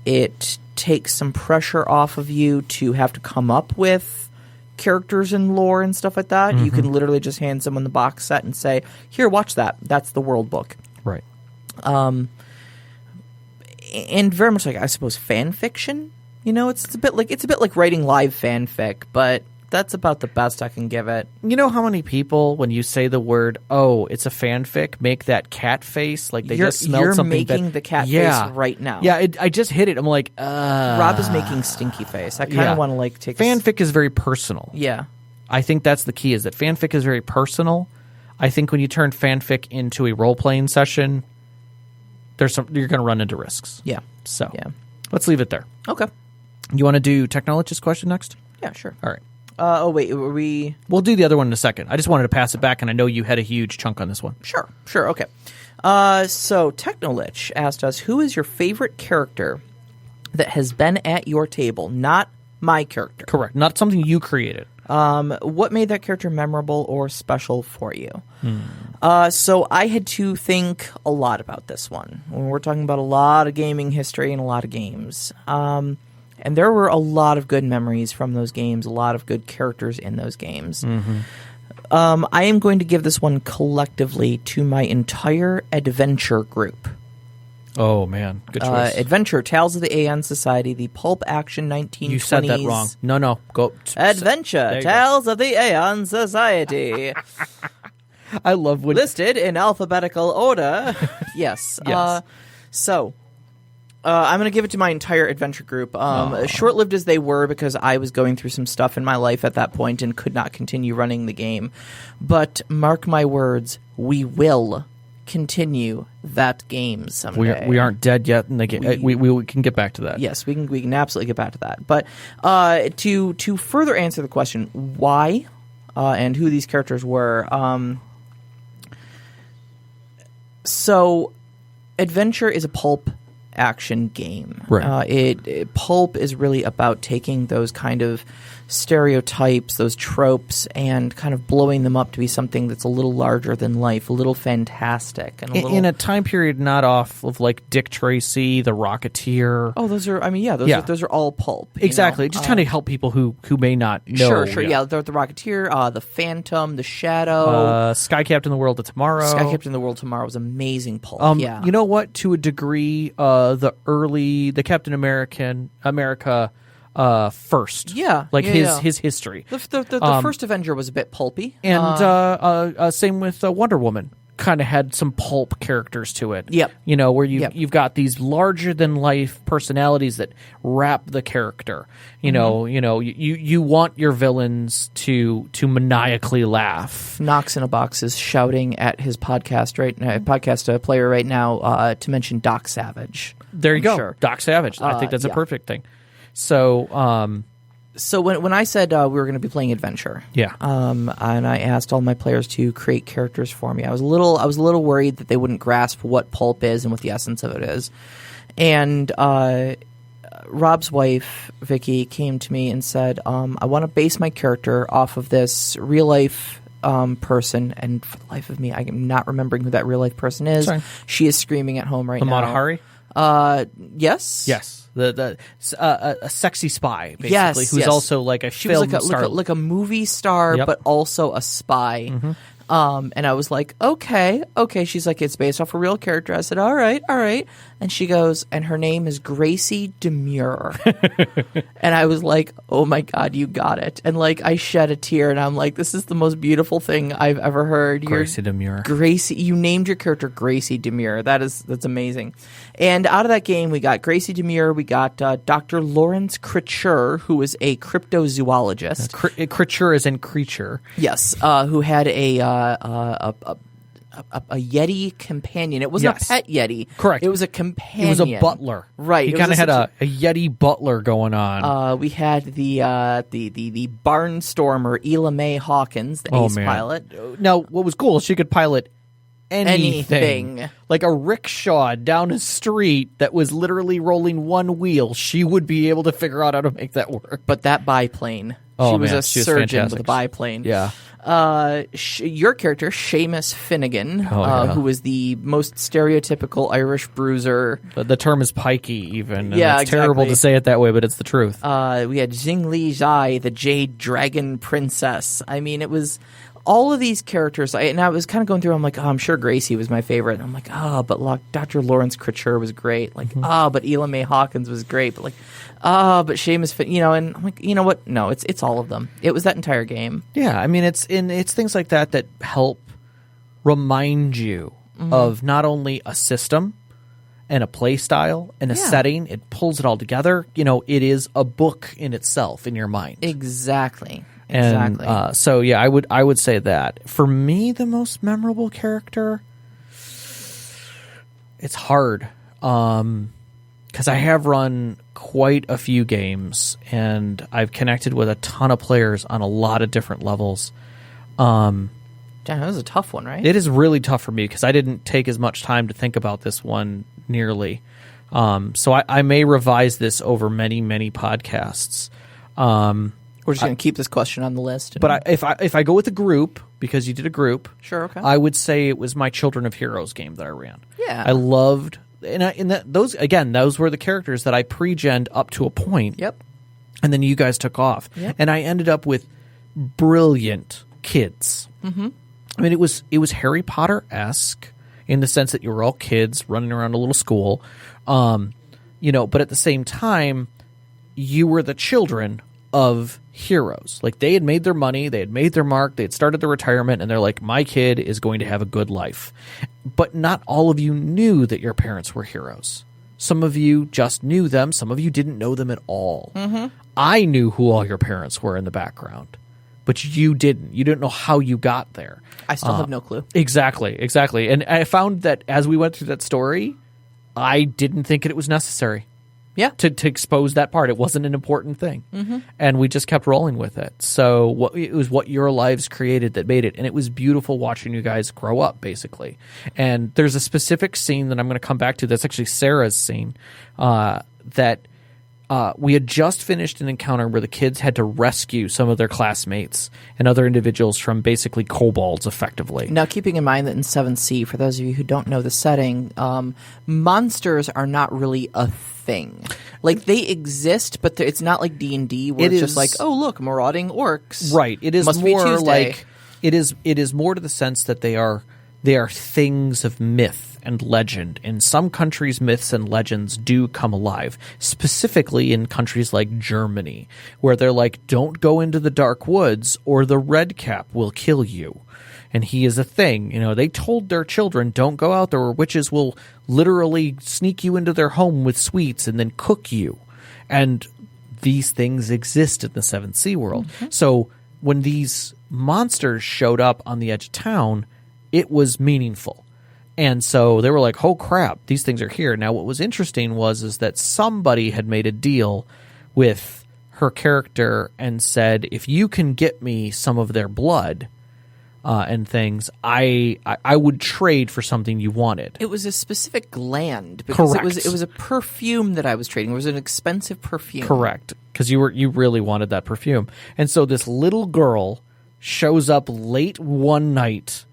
It takes some pressure off of you to have to come up with characters and lore and stuff like that. You can literally just hand someone the box set and say, here, watch that. That's the world book. Right. And very much like, I suppose, fan fiction. It's a bit like writing live fanfic, but that's about the best I can give it. You know how many people, when you say the word, oh, it's a fanfic, make that cat face? Like they just smelled something. You're making the cat face right now. Yeah, I just hit it. I'm like, Rob is making stinky face. I kind of want to take fanfic is very personal. Yeah. I think that's the key, is that fanfic is very personal. I think when you turn fanfic into a role-playing session, you're going to run into risks. Yeah. So yeah. Let's leave it there. Okay. You want to do Technologist question next? Yeah, sure. All right. Wait, were we... We'll do the other one in a second. I just wanted to pass it back, and I know you had a huge chunk on this one. Sure, okay. So Technolich asked us, who is your favorite character that has been at your table? Not my character. Correct. Not something you created. What made that character memorable or special for you? So I had to think a lot about this one. When we're talking about a lot of gaming history and a lot of games. And there were a lot of good memories from those games, a lot of good characters in those games. I am going to give this one collectively to my entire adventure group. Oh, man. Good choice. Adventure, Tales of the Aeon Society, the pulp action 1920s. You said that wrong. No. Go. Adventure, Tales of the Aeon Society. I love when... Listed in alphabetical order. Yes. Yes. I'm going to give it to my entire adventure group. Short-lived as they were, because I was going through some stuff in my life at that point and could not continue running the game. But mark my words, we will continue that game someday. We aren't dead yet in the game. We can get back to that. Yes, we can absolutely get back to that. But to further answer the question, why and who these characters were, so adventure is a pulp action game. Right. Pulp is really about taking those kind of stereotypes, those tropes, and kind of blowing them up to be something that's a little larger than life, a little fantastic, and in a time period not off of like Dick Tracy, The Rocketeer. Oh, those are. I mean, those are all pulp. Exactly. Just trying to help people who may not know. Sure. Yeah, the Rocketeer, The Phantom, The Shadow, Sky Captain: The World of Tomorrow. Sky Captain: The World of Tomorrow was amazing pulp. Yeah. You know what? To a degree, the Captain America. First, his history. The first Avenger was a bit pulpy, and same with Wonder Woman. Kind of had some pulp characters to it. Yep. Where you've got these larger than life personalities that wrap the character. You want your villains to maniacally laugh. Knox in a Box is shouting at his podcast player right now to mention Doc Savage. There you go, sure. Doc Savage. I think that's a perfect thing. So when I said we were going to be playing adventure, and I asked all my players to create characters for me, I was a little worried that they wouldn't grasp what pulp is and what the essence of it is. And Rob's wife, Vicky, came to me and said, I want to base my character off of this real life person, and for the life of me, I am not remembering who that real life person is. Sorry. She is screaming at home right now. Matahari? Yes. Yes. A sexy spy, basically, who's also like a film star. Like a movie star, but also a spy. And I was like, okay. She's like, it's based off a real character. I said, all right. And she goes, and her name is Gracie Demure. And I was like, oh my God, you got it. And like, I shed a tear, and I'm like, this is the most beautiful thing I've ever heard. Gracie Demure. You named your character Gracie Demure. That's amazing. And out of that game, we got Gracie Demure. We got Dr. Lawrence Critcher, who is a cryptozoologist. Critcher is in creature. Yes, who had a Yeti companion. It wasn't a pet Yeti. Correct. It was a companion. It was a butler. Right. He kind of had a Yeti butler going on. We had the barnstormer Ela Mae Hawkins, the ace pilot. Now, what was cool is she could pilot anything. Like a rickshaw down a street that was literally rolling one wheel. She would be able to figure out how to make that work. But that biplane. Oh, she was man, a surgeon with a biplane. Yeah. Your character, Seamus Finnegan, who was the most stereotypical Irish bruiser. The term is pikey, even. Yeah, it's terrible to say it that way, but it's the truth. We had Xing Li Zhai, the Jade Dragon Princess. I mean, it was all of these characters. And I was kind of going through, I'm like, I'm sure Gracie was my favorite. And I'm like, but Dr. Lawrence Critcher was great. Like, but Ela Mae Hawkins was great. But like, but Seamus, and I'm like, you know what? No, it's all of them. It was that entire game. Yeah, I mean, it's things like that help remind you of not only a system and a play style and a setting. It pulls it all together. It is a book in itself in your mind. Exactly. And so yeah, I would say that for me, the most memorable character. It's hard because I have run quite a few games and I've connected with a ton of players on a lot of different levels. Damn, that was a tough one, right? It is really tough for me because I didn't take as much time to think about this one nearly. So I may revise this over many, many podcasts. We're just going to keep this question on the list. But if I go with a group, because you did a group, sure, okay, I would say it was my Children of Heroes game that I ran. Yeah, I loved, those were the characters that I pre-genned up to a point. Yep. And then you guys took off, and I ended up with brilliant kids. Mm-hmm. I mean, it was Harry Potter-esque in the sense that you were all kids running around a little school, but at the same time, you were the children of heroes. Like, they had made their money, they had made their mark, they had started their retirement, and they're like, my kid is going to have a good life. But not all of you knew that your parents were heroes. Some of you just knew them, some of you didn't know them at all. Mm-hmm. I knew who all your parents were in the background, but you didn't. You didn't know how you got there. I still have no clue. Exactly. And I found that as we went through that story, I didn't think it was necessary. Yeah. To expose that part. It wasn't an important thing. Mm-hmm. And we just kept rolling with it. So it was what your lives created that made it. And it was beautiful watching you guys grow up, basically. And there's a specific scene that I'm going to come back to that's actually Sarah's scene that we had just finished an encounter where the kids had to rescue some of their classmates and other individuals from basically kobolds, effectively. Now, keeping in mind that in 7th Sea, for those of you who don't know the setting, monsters are not really a thing. Like, they exist, but it's not like D&D where it's just like, oh, look, marauding orcs. Right. It is Must more be Tuesday. like it is more to the sense that they are things of myth and legend. In some countries, myths and legends do come alive, specifically in countries like Germany, where they're like, don't go into the dark woods or the red cap will kill you. And he is a thing. They told their children, don't go out there or witches will literally sneak you into their home with sweets and then cook you. And these things exist in the 7th Sea world. Mm-hmm. So when these monsters showed up on the edge of town, it was meaningful. And so they were like, oh crap, these things are here. Now what was interesting is that somebody had made a deal with her character and said, if you can get me some of their blood and things, I would trade for something you wanted. It was a specific gland. Because Correct. It was a perfume that I was trading. It was an expensive perfume. Correct. Because you really wanted that perfume. And so this little girl shows up late one night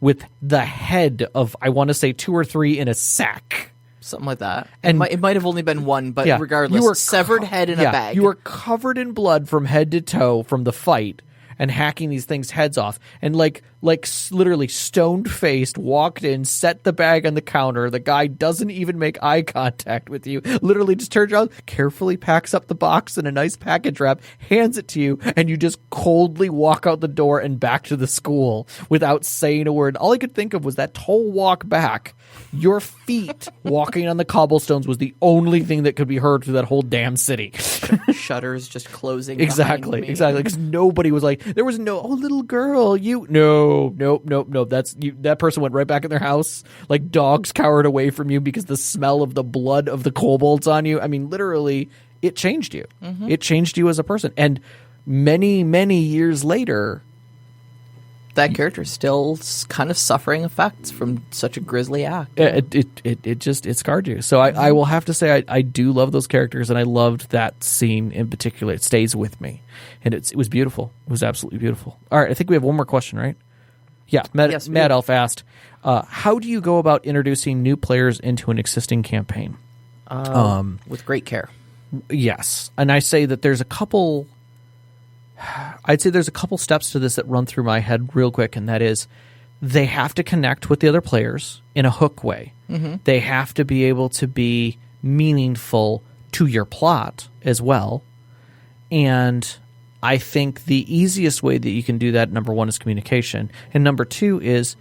with the head of, I want to say 2 or 3 in a sack. Something like that. And it might have only been one, but regardless, you were severed head in a bag. You were covered in blood from head to toe from the fight and hacking these things' heads off. And like literally stoned-faced, walked in, set the bag on the counter. The guy doesn't even make eye contact with you. Literally just turns around, carefully packs up the box in a nice package wrap, hands it to you, and you just coldly walk out the door and back to the school without saying a word. All I could think of was that whole walk back. Your feet walking on the cobblestones was the only thing that could be heard through that whole damn city. Shutters just closing. Exactly. Behind me. Exactly. Because nobody was like, there was no, oh, little girl, nope. That's you. That person went right back in their house, like dogs cowered away from you because the smell of the blood of the kobolds on you. I mean, literally, it changed you. Mm-hmm. It changed you as a person. And many, many years later, that character is still kind of suffering effects from such a grisly act. It scarred you. So I will have to say I do love those characters, and I loved that scene in particular. It stays with me, and it was beautiful. It was absolutely beautiful. All right, I think we have one more question, right? Yeah, Mad Elf asked, how do you go about introducing new players into an existing campaign? With great care. Yes, and I say that there's a couple. I'd say there's a couple steps to this that run through my head real quick, and that is they have to connect with the other players in a hook way. Mm-hmm. They have to be able to be meaningful to your plot as well. And I think the easiest way that you can do that, number one, is communication. And number two is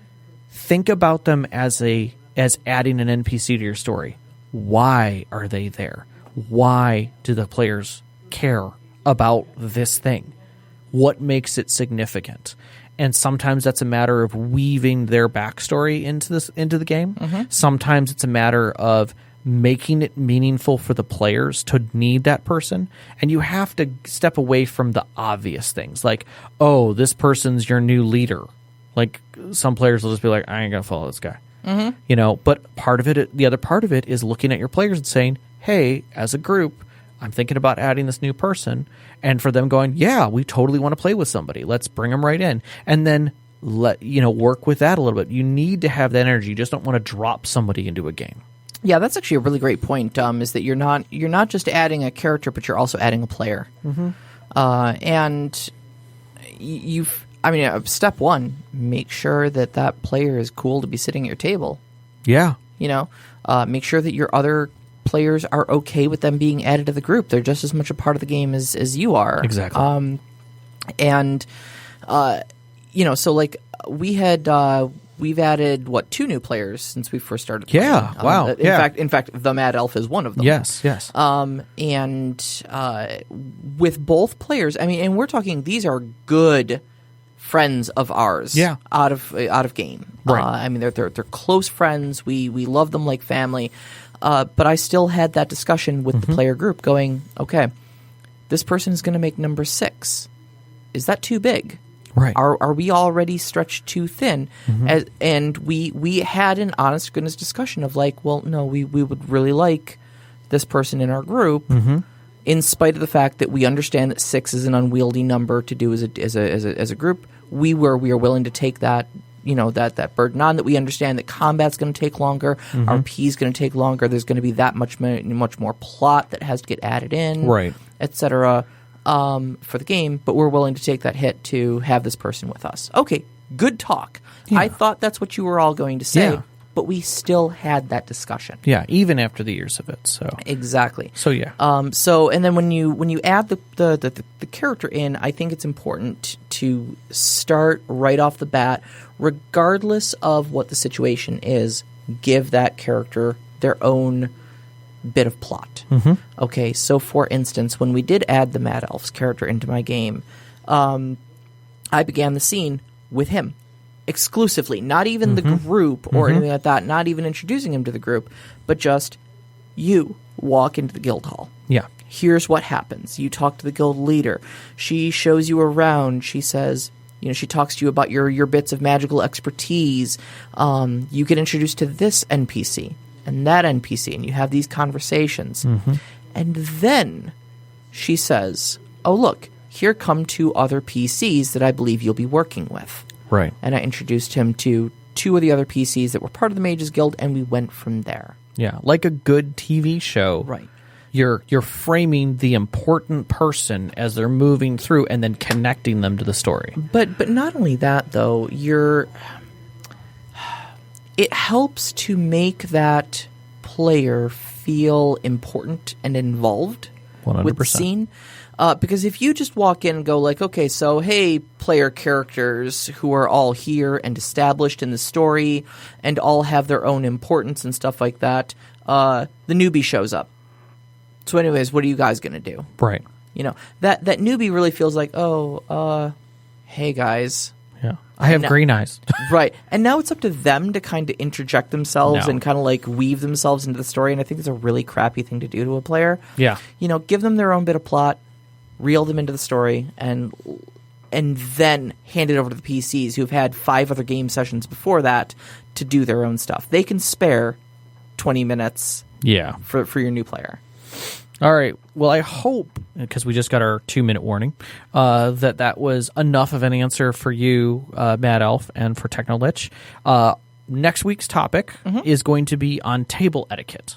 think about them as adding an NPC to your story. Why are they there? Why do the players care about this thing? What makes it significant? And sometimes that's a matter of weaving their backstory into the game. Mm-hmm. Sometimes it's a matter of making it meaningful for the players to need that person. And you have to step away from the obvious things like, oh, this person's your new leader. Like some players will just be like, I ain't gonna follow this guy. Mm-hmm. But the other part of it is looking at your players and saying, hey, as a group, I'm thinking about adding this new person, and for them going, yeah, we totally want to play with somebody. Let's bring them right in. And then work with that a little bit. You need to have that energy. You just don't want to drop somebody into a game. Yeah, that's actually a really great point. Is that you're not just adding a character, but you're also adding a player. Mm-hmm. And step one, make sure that player is cool to be sitting at your table. Yeah, make sure that your other players are okay with them being added to the group. They're just as much a part of the game as you are. Exactly. So like we've added 2 new players since we first started playing. Yeah. Wow. In fact, the Mad Elf is one of them. Yes. And with both players, and we're talking these are good friends of ours. Yeah. Out of game. Right. They're close friends. We love them like family. But I still had that discussion with the player group going, okay, this person is going to make number 6. Is that too big? Right. Are we already stretched too thin? And we had an honest goodness discussion of like, well, no, we would really like this person in our group, in spite of the fact that we understand that 6 is an unwieldy number to do as a group. We are willing to take that that burden on. That we understand that combat's going to take longer, RP is going to take longer. There's going to be that much more plot that has to get added in, right, etc. For the game, but we're willing to take that hit to have this person with us. Okay, good talk. Yeah. I thought that's what you were all going to say, but we still had that discussion. Yeah, even after the years of it. So exactly. So yeah. And then when you add the character in, I think it's important to start right off the bat, regardless of what the situation is. Give that character their own bit of plot. Okay, so for instance, when we did add the Mad Elf's character into my game, I began the scene with him exclusively, not even the group or anything like that, not even introducing him to the group, but just you walk into the guild hall. Yeah. Here's what happens. You talk to the guild leader. She shows you around. She says, she talks to you about your bits of magical expertise. You get introduced to this NPC and that NPC, and you have these conversations. And then she says, oh, look, here come 2 other PCs that I believe you'll be working with. Right. And I introduced him to 2 of the other PCs that were part of the Mages Guild, and we went from there. Yeah, like a good TV show. Right. You're framing the important person as they're moving through and then connecting them to the story. But not only that, though, it helps to make that player feel important and involved 100%. With the scene. Because if you just walk in and go like, okay, so hey, player characters who are all here and established in the story and all have their own importance and stuff like that, the newbie shows up. So anyways, what are you guys going to do? Right. That newbie really feels like, hey guys. Yeah. I have green eyes. Right. And now it's up to them to kind of interject themselves and kind of like weave themselves into the story. And I think it's a really crappy thing to do to a player. Yeah. Give them their own bit of plot, reel them into the story, and then hand it over to the PCs who've had 5 other game sessions before that to do their own stuff. They can spare 20 minutes for your new player. All right. Well, I hope, because we just got our 2-minute warning, that was enough of an answer for you, Mad Elf, and for Technolich. Next week's topic is going to be on table etiquette,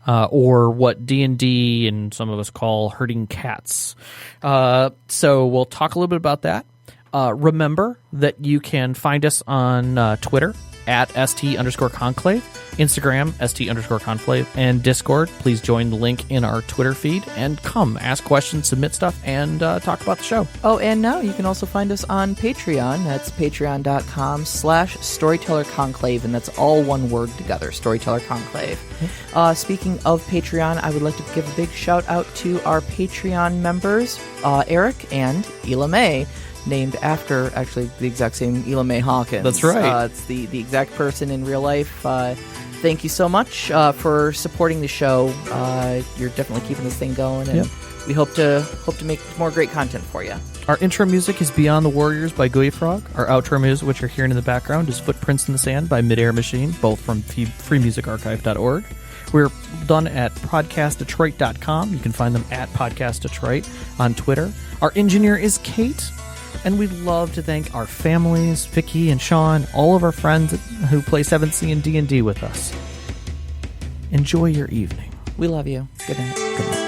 or what D&D and some of us call herding cats. So we'll talk a little bit about that. Remember that you can find us on Twitter at @ST_conclave, Instagram, @ST_conclave, and Discord. Please join the link in our Twitter feed and come ask questions, submit stuff, and talk about the show. Oh, and now you can also find us on Patreon. That's patreon.com/StorytellerConclave, and that's all one word together, Storyteller Conclave. Speaking of Patreon, I would like to give a big shout out to our Patreon members, Eric and Ela May, named after, actually, the exact same Ela May Hawkins. That's right. It's the exact person in real life. Thank you so much for supporting the show. You're definitely keeping this thing going, and we hope to make more great content for you. Our intro music is Beyond the Warriors by Gooey Frog. Our outro music, which you're hearing in the background, is Footprints in the Sand by Midair Machine, both from freemusicarchive.org. We're done at podcastdetroit.com. You can find them at Podcast Detroit on Twitter. Our engineer is Kate. And we'd love to thank our families, Vicky and Sean, all of our friends who play 7th Sea and D&D with us. Enjoy your evening. We love you. Good night. Good night.